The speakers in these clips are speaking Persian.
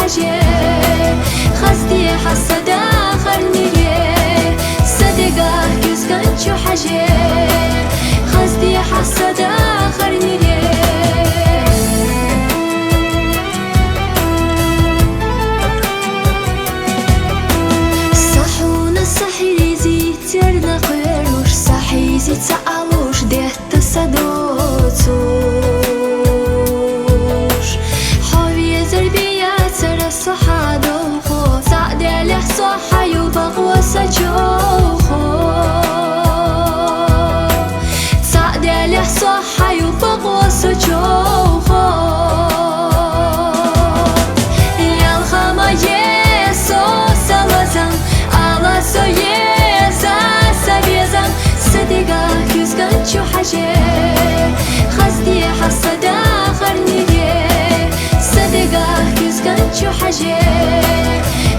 حاجة خستي حسد آخر نية صدقه كسكن شو حاجة خستي حسد آخر نية صحونا السحري زي ترنا خيروش صحي زي تعالوش ده تصدوتوش حوي زربيات سر الصحادو خو سعد له صحي وبقوى سجوخو سعد له صحي وبقوى سجوخو يا الخما يسوس سلازم على سويزا سبيزم صدقه كسكن شو حاجة خستي حسد آخر نية صدقه كسكن شو حاجة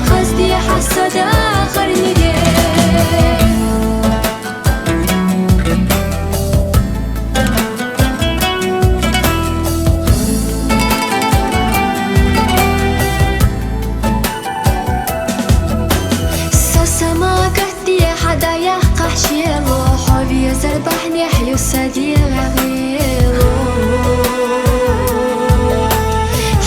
خستي حسد آخر نية حشيلو حبي زربحني حيو سدير غيلو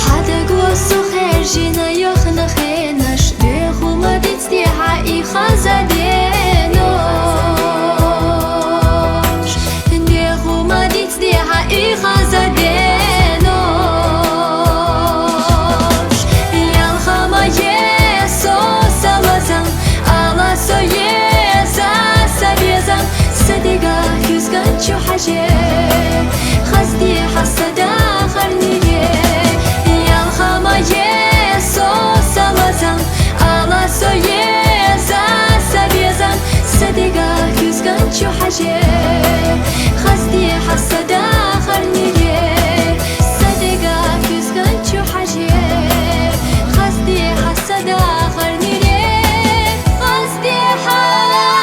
حدا قوسو خارجينا يخنا خيناش ديخو ما ديتي حقي خزدينوش ديخو ما ديتي حقي خزدينوش يا الخما يسوس سلازم على سويه صدقه كسكن شو حاجة خستي حسد آخر نية يا الخما يسوس سلازم على سويزا سبيزم صدقه كسكن شو حاجة خستي حسد آخر نية صدقه كسكن شو حاجة خستي حسد آخر نية خستي حسد